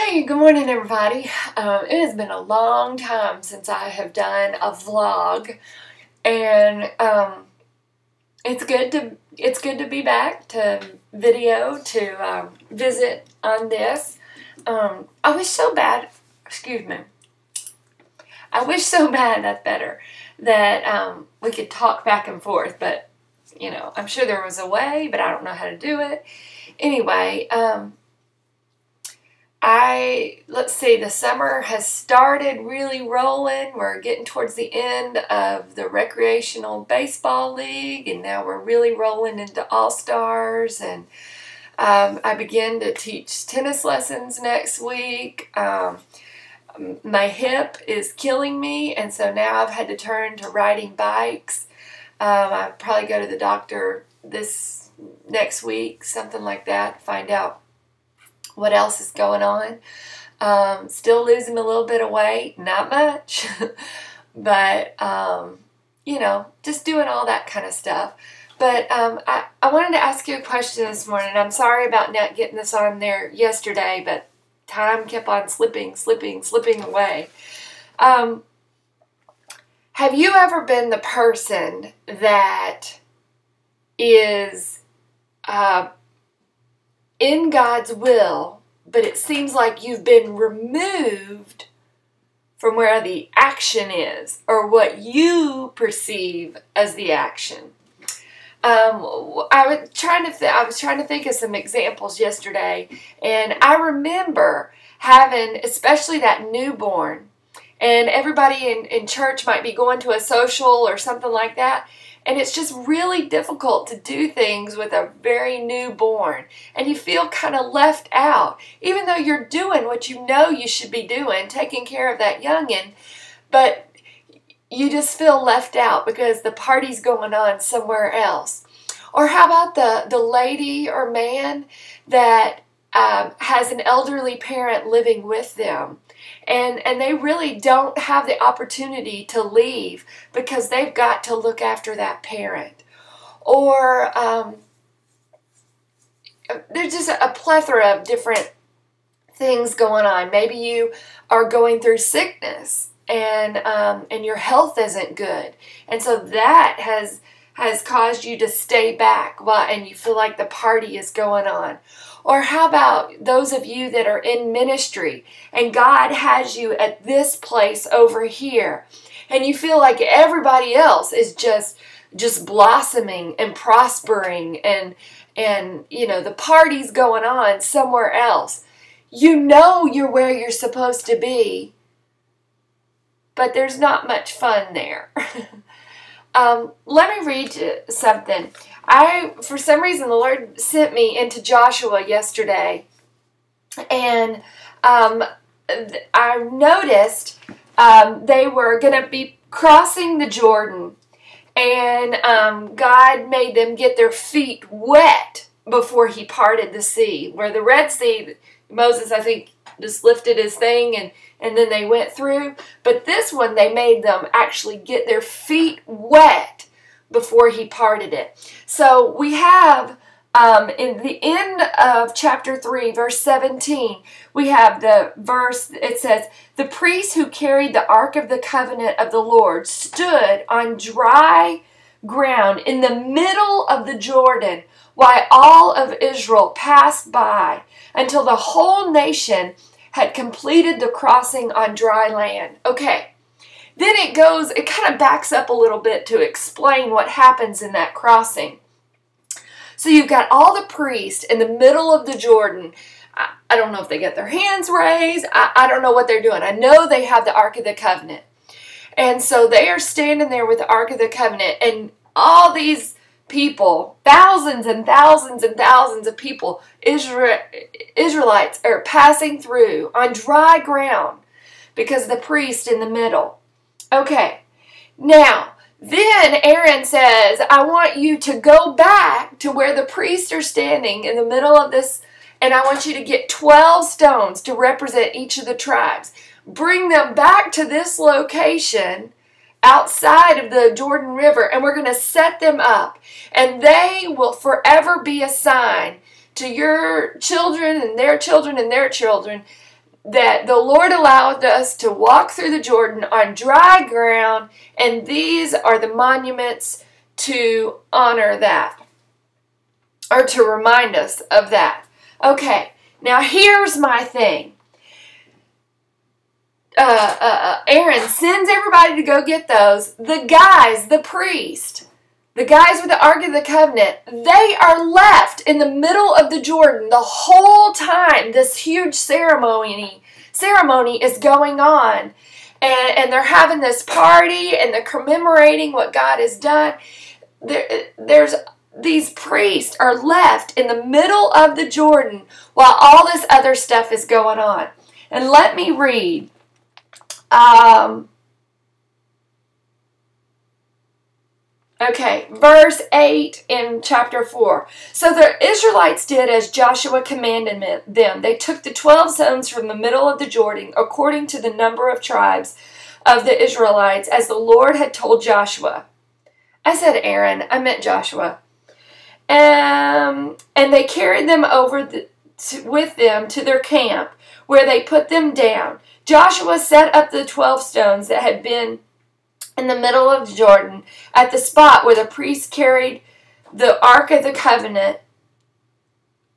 Hey, good morning, everybody. It has been a long time since I have done a vlog, and it's good to be back to video to visit on this. I wish so bad. Excuse me. I wish so bad, that's better, that we could talk back and forth, but you know, I'm sure there was a way, but I don't know how to do it. Anyway, let's see, the summer has started really rolling. We're getting towards the end of the recreational baseball league, and now we're really rolling into all-stars, and I begin to teach tennis lessons next week. My hip is killing me, and so now I've had to turn to riding bikes. I'll probably go to the doctor this next week, something like that, find out what else is going on. Still losing a little bit of weight, not much, but, you know, just doing all that kind of stuff. But I wanted to ask you a question this morning. I'm sorry about not getting this on there yesterday, but time kept on slipping away. Have you ever been the person that is in God's will, but it seems like you've been removed from where the action is, or what you perceive as the action? I was trying to think of some examples yesterday, and I remember having, especially that newborn, and everybody in church might be going to a social or something like that, and it's just really difficult to do things with a very newborn, and you feel kind of left out, even though you're doing what you know you should be doing, taking care of that youngin', but you just feel left out because the party's going on somewhere else. Or how about the lady or man that has an elderly parent living with them, and they really don't have the opportunity to leave because they've got to look after that parent. Or there's just a plethora of different things going on. Maybe you are going through sickness, and your health isn't good, and so that has caused you to stay back and you feel like the party is going on. Or how about those of you that are in ministry and God has you at this place over here, and you feel like everybody else is just blossoming and prospering, and you know, the party's going on somewhere else. You know you're where you're supposed to be, but there's not much fun there. Let me read you something. For some reason, the Lord sent me into Joshua yesterday, and I noticed they were going to be crossing the Jordan, and God made them get their feet wet before He parted the sea. Where the Red Sea, Moses, I think, just lifted his thing, and then they went through. But this one, they made them actually get their feet wet before He parted it. So we have, in the end of chapter 3, verse 17, we have the verse, it says, "The priests who carried the Ark of the Covenant of the Lord stood on dry ground in the middle of the Jordan, while all of Israel passed by, until the whole nation had completed the crossing on dry land." Okay, then it kind of backs up a little bit to explain what happens in that crossing. So you've got all the priests in the middle of the Jordan. I don't know if they get their hands raised. I don't know what they're doing. I know they have the Ark of the Covenant. And so they are standing there with the Ark of the Covenant, and all these people, thousands and thousands and thousands of people, Israelites, are passing through on dry ground because the priest in the middle. Okay, now, then Aaron says, I want you to go back to where the priests are standing in the middle of this, and I want you to get 12 stones to represent each of the tribes. Bring them back to this location outside of the Jordan River, and we're going to set them up, and they will forever be a sign to your children and their children and their children that the Lord allowed us to walk through the Jordan on dry ground, and these are the monuments to honor that, or to remind us of that. Okay, now here's my thing. Aaron sends everybody to go get those. The guys, the priest, the guys with the Ark of the Covenant, they are left in the middle of the Jordan the whole time this huge ceremony is going on. And they're having this party, and they're commemorating what God has done. These priests are left in the middle of the Jordan while all this other stuff is going on. And let me read. Okay, verse 8 in chapter 4. So the Israelites did as Joshua commanded them. They took the 12 stones from the middle of the Jordan, according to the number of tribes of the Israelites, as the Lord had told Joshua. I said Aaron, I meant Joshua. And they carried them over with them to their camp, where they put them down. Joshua set up the 12 stones that had been in the middle of Jordan at the spot where the priests carried the Ark of the Covenant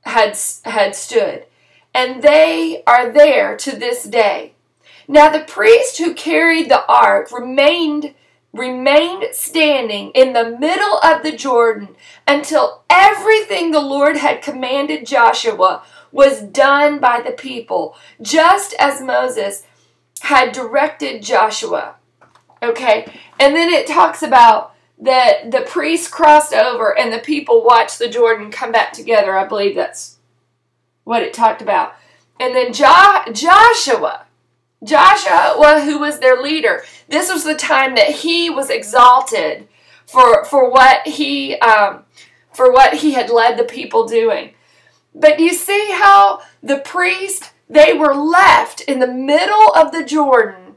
had stood. And they are there to this day. Now the priest who carried the ark remained standing in the middle of the Jordan until everything the Lord had commanded Joshua was done by the people, just as Moses had directed Joshua. Okay, and then it talks about that the priests crossed over and the people watched the Jordan come back together. I believe that's what it talked about. And then Joshua, who was their leader, this was the time that he was exalted for what he had led the people doing. But do you see how the priests, they were left in the middle of the Jordan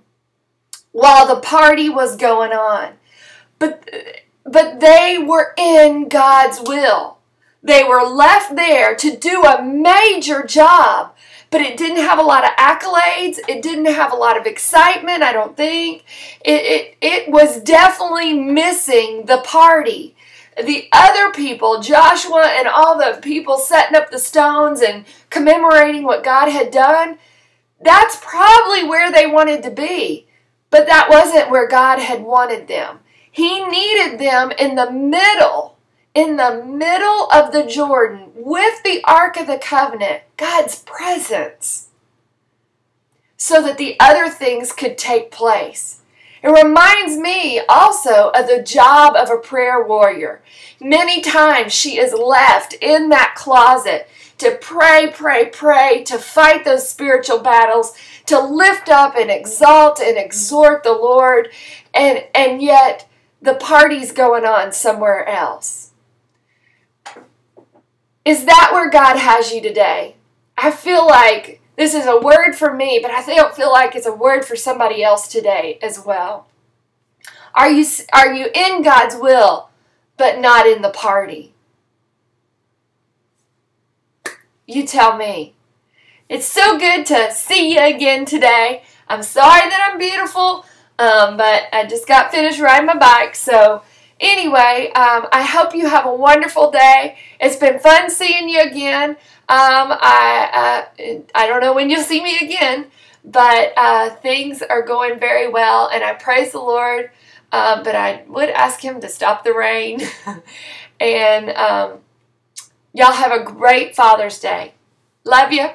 while the party was going on. But they were in God's will. They were left there to do a major job, but it didn't have a lot of accolades. It didn't have a lot of excitement, I don't think. It was definitely missing the party. The other people, Joshua and all the people setting up the stones and commemorating what God had done, that's probably where they wanted to be. But that wasn't where God had wanted them. He needed them in the middle of the Jordan with the Ark of the Covenant, God's presence, so that the other things could take place. It reminds me also of the job of a prayer warrior. Many times she is left in that closet to pray, to fight those spiritual battles, to lift up and exalt and exhort the Lord, and yet the party's going on somewhere else. Is that where God has you today? I feel like this is a word for me, but I don't feel like it's a word for somebody else today as well. Are you in God's will, but not in the party? You tell me. It's so good to see you again today. I'm sorry that I'm beautiful, but I just got finished riding my bike. So anyway, I hope you have a wonderful day. It's been fun seeing you again. I don't know when you'll see me again, but things are going very well, and I praise the Lord. But I would ask Him to stop the rain. And y'all have a great Father's Day. Love you.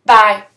Bye.